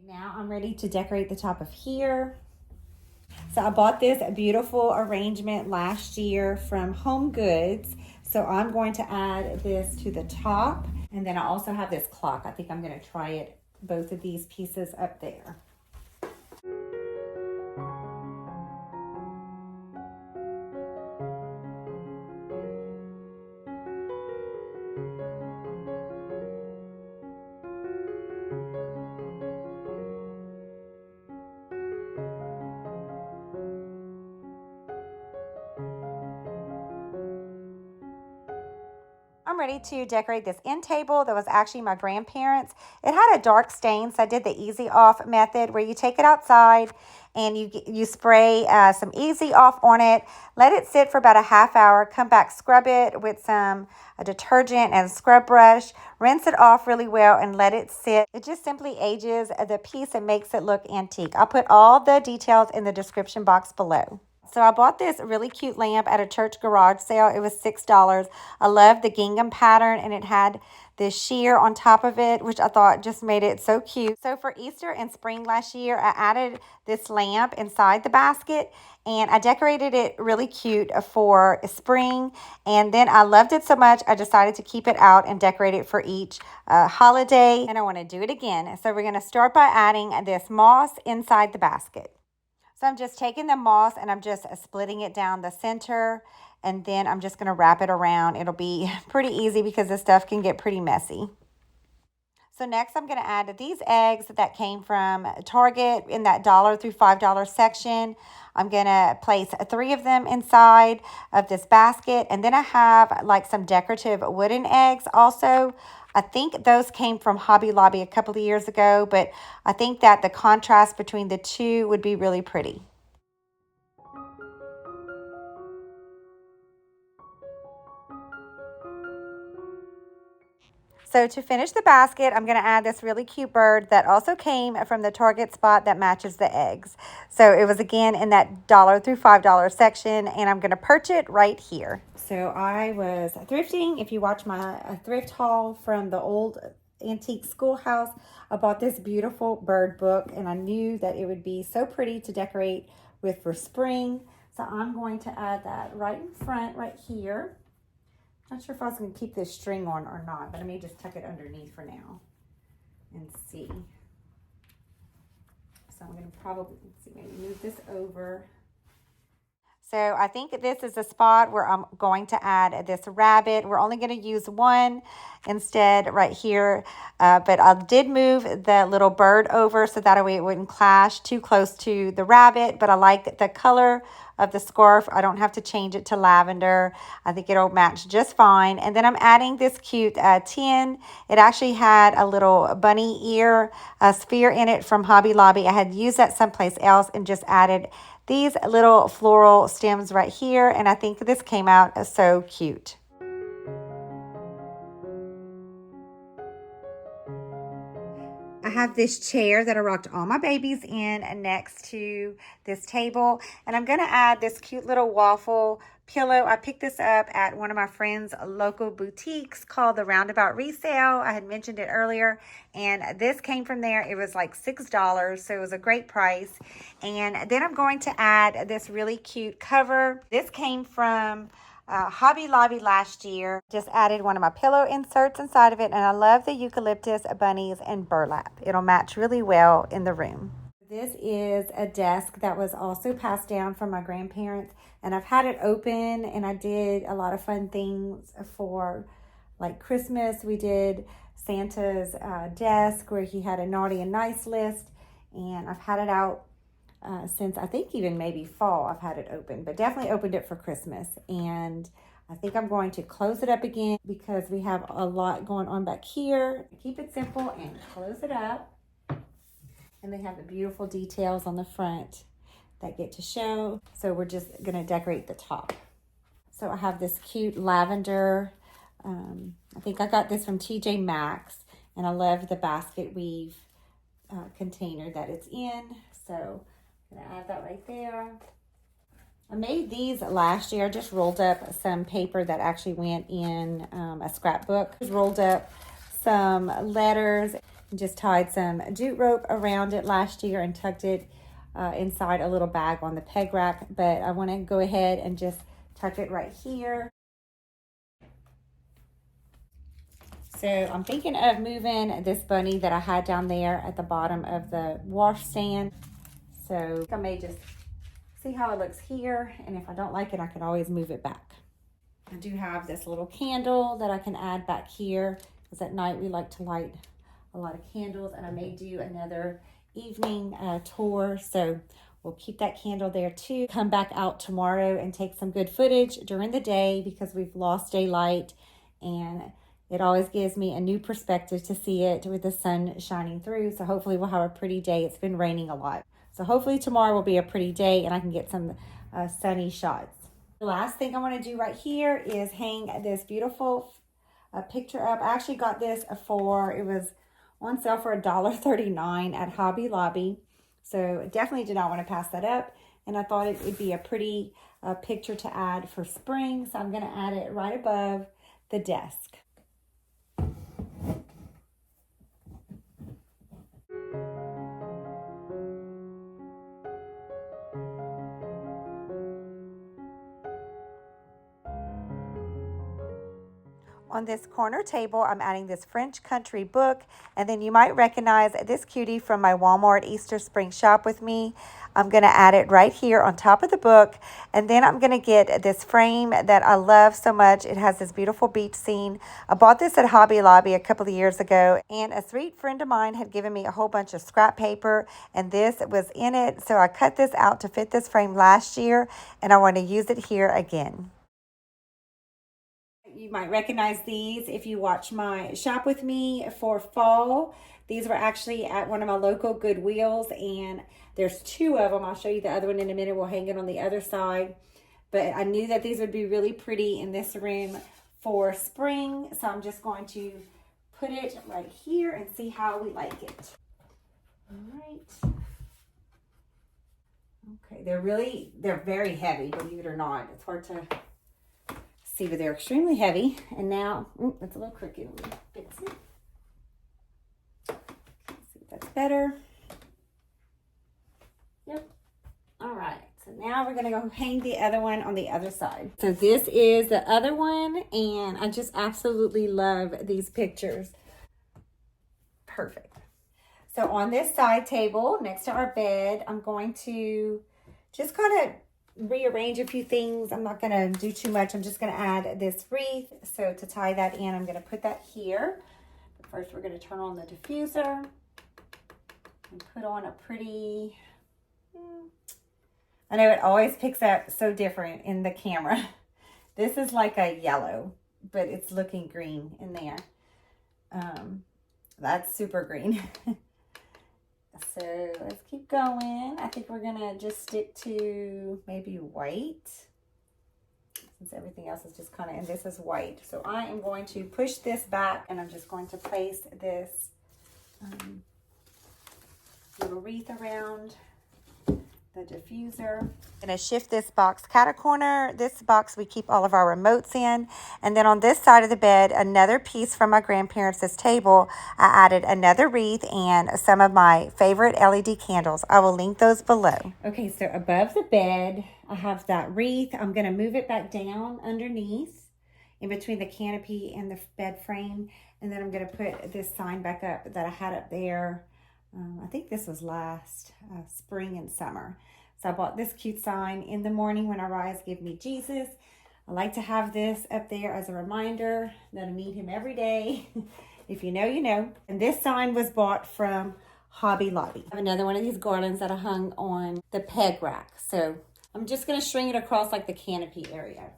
Now I'm ready to decorate the top of here. So I bought this beautiful arrangement last year from Home Goods. So I'm going to add this to the top. And then I also have this clock. I think I'm going to try it, both of these pieces up there. I'm ready to decorate this end table that was actually my grandparents'. It had a dark stain, so I did the easy off method where you take it outside and you spray some easy off on it, let it sit for about a half hour, come back, scrub it with some detergent and scrub brush, rinse it off really well and let it sit. It just simply ages the piece and makes it look antique. I'll put all the details in the description box below. So I bought this really cute lamp at a church garage sale. It was $6. I love the gingham pattern, and it had this sheer on top of it, which I thought just made it so cute. So for Easter and spring last year, I added this lamp inside the basket, and I decorated it really cute for spring. And then I loved it so much, I decided to keep it out and decorate it for each holiday. And I want to do it again. So we're going to start by adding this moss inside the basket. So I'm just taking the moss and I'm just splitting it down the center, and then I'm just going to wrap it around. It'll be pretty easy because this stuff can get pretty messy. So next I'm going to add these eggs that came from Target in that $1 through $5 section. I'm going to place 3 of them inside of this basket, and then I have like some decorative wooden eggs also. I think those came from Hobby Lobby a couple of years ago, but I think that the contrast between the two would be really pretty. So to finish the basket, I'm going to add this really cute bird that also came from the Target spot that matches the eggs. So it was again in that $1 through $5 section, and I'm going to perch it right here. So I was thrifting. If you watch my thrift haul from the old antique schoolhouse, I bought this beautiful bird book, and I knew that it would be so pretty to decorate with for spring. So I'm going to add that right in front, right here. Not sure if I was going to keep this string on or not, but I may just tuck it underneath for now and see. So I'm going to probably, let's see, maybe move this over. So I think this is a spot where I'm going to add this rabbit. We're only going to use one instead right here. But I did move the little bird over so that way it wouldn't clash too close to the rabbit. But I like the color of the scarf. I don't have to change it to lavender. I think it'll match just fine. And then I'm adding this cute tin. It actually had a little bunny ear sphere in it from Hobby Lobby. I had used that someplace else and just added these little floral stems right here, and I think this came out so cute. I have this chair that I rocked all my babies in next to this table, and I'm going to add this cute little waffle pillow. I picked this up at one of my friends' local boutiques called the Roundabout Resale. I had mentioned it earlier, and this came from there. It was like $6, so it was a great price. And then I'm going to add this really cute cover. This came from Hobby Lobby last year. Just added one of my pillow inserts inside of it, and I love the eucalyptus bunnies and burlap. It'll match really well in the room. This is a desk that was also passed down from my grandparents, and I've had it open, and I did a lot of fun things for like Christmas. We did Santa's desk where he had a naughty and nice list, and I've had it out since I think even maybe fall. I've had it open, but definitely opened it for Christmas. And I think I'm going to close it up again because we have a lot going on back here. Keep it simple and close it up. And they have the beautiful details on the front that get to show. So we're just going to decorate the top. So I have this cute lavender. I think I got this from TJ Maxx, and I love the basket weave container that it's in. So I'm going to add that right there. I made these last year. I just rolled up some paper that actually went in a scrapbook. Just rolled up some letters and just tied some jute rope around it last year and tucked it inside a little bag on the peg rack. But I want to go ahead and just tuck it right here. So I'm thinking of moving this bunny that I had down there at the bottom of the washstand. So I may just see how it looks here, and if I don't like it, I can always move it back. I do have this little candle that I can add back here, because at night we like to light a lot of candles, and I may do another evening tour, so we'll keep that candle there too. Come back out tomorrow and take some good footage during the day because we've lost daylight, and it always gives me a new perspective to see it with the sun shining through. So hopefully we'll have a pretty day. It's been raining a lot. So hopefully tomorrow will be a pretty day and I can get some sunny shots. The last thing I want to do right here is hang this beautiful picture up. I actually got this it was on sale for $1.39 at Hobby Lobby. So definitely did not want to pass that up. And I thought it would be a pretty picture to add for spring. So I'm going to add it right above the desk. On this corner table, I'm adding this French country book, and then you might recognize this cutie from my Walmart Easter Spring Shop with Me. I'm going to add it right here on top of the book, and then I'm going to get this frame that I love so much. It has this beautiful beach scene. I bought this at Hobby Lobby a couple of years ago, and a sweet friend of mine had given me a whole bunch of scrap paper, and this was in it, so I cut this out to fit this frame last year, and I want to use it here again. You might recognize these if you watch my shop with me for fall. These were actually at one of my local Goodwills, and there's two of them. I'll show you the other one in a minute. We'll hang it on the other side. But I knew that these would be really pretty in this room for spring, so I'm just going to put it right here and see how we like it. All right. Okay, they're very heavy, believe it or not. It's hard to see, but they're extremely heavy. And now, it's a little crooked. Let me fix it. See if that's better. Yep. All right. So now we're going to go hang the other one on the other side. So this is the other one, and I just absolutely love these pictures. Perfect. So on this side table next to our bed, I'm going to just kind of rearrange a few things. I'm not going to do too much. I'm just going to add this wreath. So to tie that in, I'm going to put that here. But first, we're going to turn on the diffuser and put on a pretty, I know it always picks up so different in the camera. This is like a yellow, but it's looking green in there. That's super green. So let's keep going. I think we're gonna just stick to maybe white, since everything else is just kind of, and this is white. So I am going to push this back, and I'm just going to place this little wreath around the diffuser. I'm going to shift this box cat-a-corner. This box we keep all of our remotes in. And then on this side of the bed, another piece from my grandparents' table, I added another wreath and some of my favorite LED candles. I will link those below. Okay, so above the bed, I have that wreath. I'm going to move it back down underneath in between the canopy and the bed frame. And then I'm going to put this sign back up that I had up there. I think this was last spring and summer. So I bought this cute sign, "In the morning when I rise, give me Jesus." I like to have this up there as a reminder that I meet him every day. If you know, you know. And this sign was bought from Hobby Lobby. I have another one of these garlands that I hung on the peg rack. So I'm just going to string it across like the canopy area.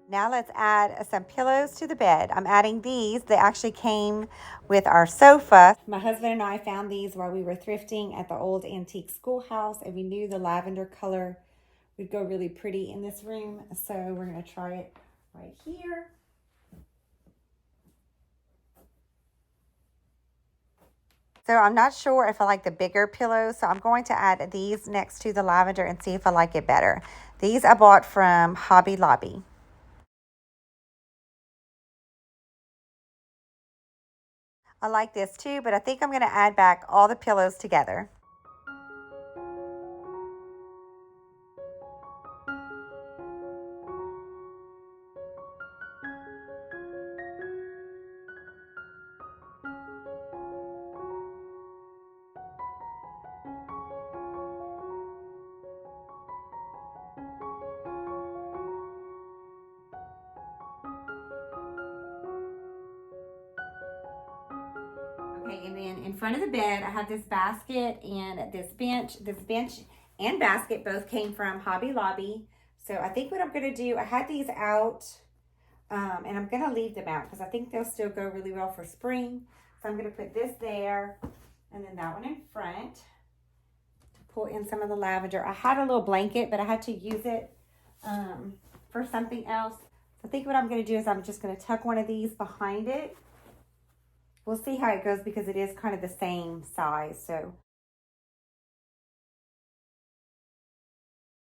Now let's add some pillows to the bed. I'm adding these. They actually came with our sofa. My husband and I found these while we were thrifting at the old antique schoolhouse, and we knew the lavender color would go really pretty in this room. So we're going to try it right here. So I'm not sure if I like the bigger pillows, so I'm going to add these next to the lavender and see if I like it better. These I bought from Hobby Lobby. I like this too, but I think I'm going to add back all the pillows together. Okay, and then in front of the bed, I have this basket and this bench. This bench and basket both came from Hobby Lobby. So I think what I'm going to do, I had these out, and I'm going to leave them out because I think they'll still go really well for spring. So I'm going to put this there and then that one in front to pull in some of the lavender. I had a little blanket, but I had to use it for something else. So I think what I'm going to do is I'm just going to tuck one of these behind it. We'll see how it goes because it is kind of the same size. So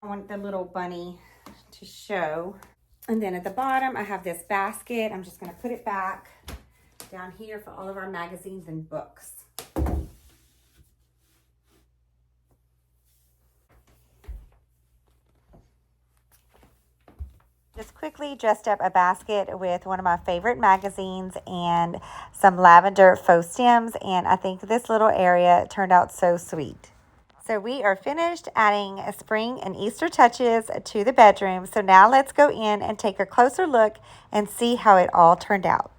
I want the little bunny to show. And then at the bottom, I have this basket. I'm just going to put it back down here for all of our magazines and books. Just quickly dressed up a basket with one of my favorite magazines and some lavender faux stems. And I think this little area turned out so sweet. So we are finished adding spring and Easter touches to the bedroom. So now let's go in and take a closer look and see how it all turned out.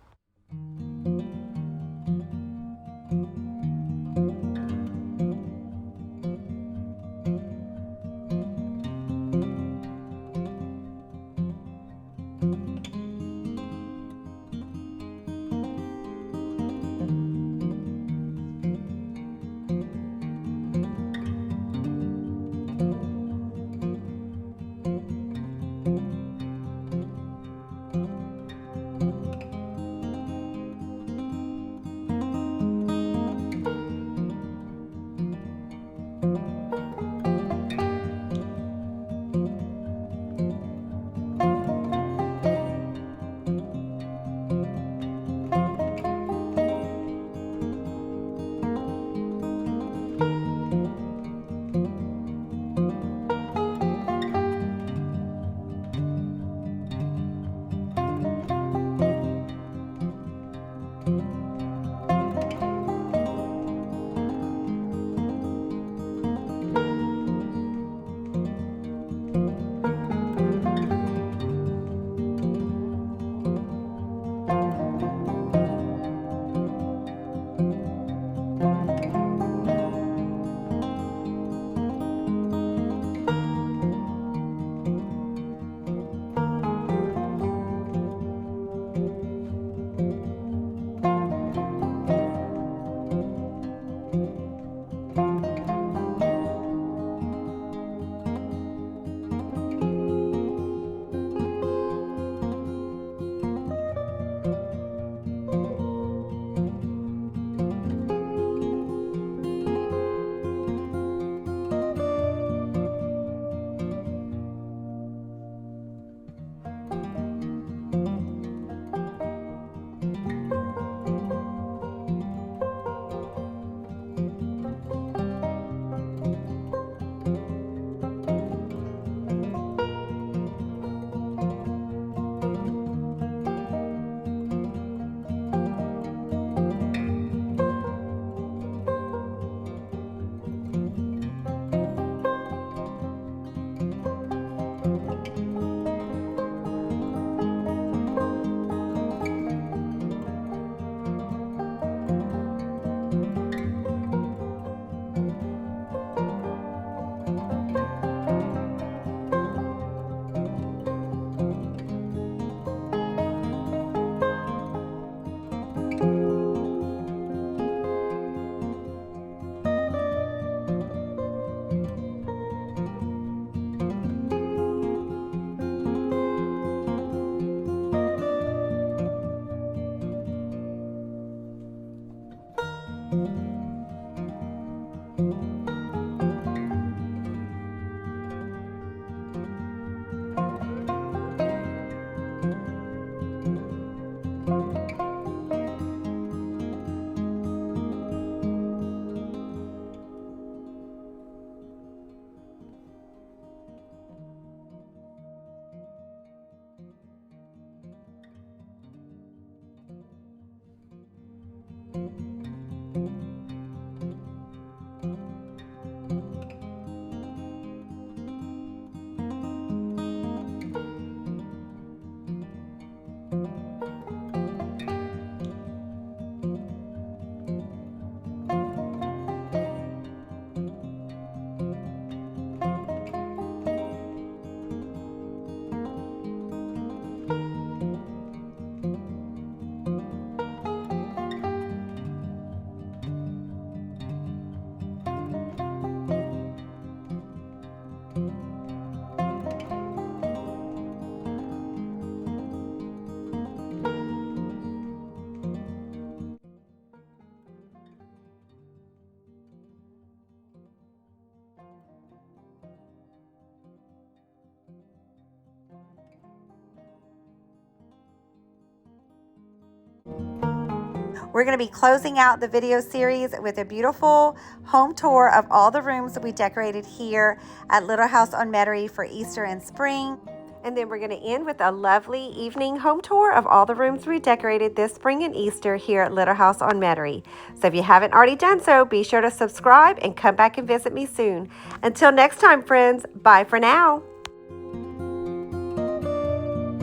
We're going to be closing out the video series with a beautiful home tour of all the rooms that we decorated here at Little House on Metairie for Easter and spring. And then we're going to end with a lovely evening home tour of all the rooms we decorated this spring and Easter here at Little House on Metairie. So if you haven't already done so, be sure to subscribe and come back and visit me soon. Until next time, friends, bye for now.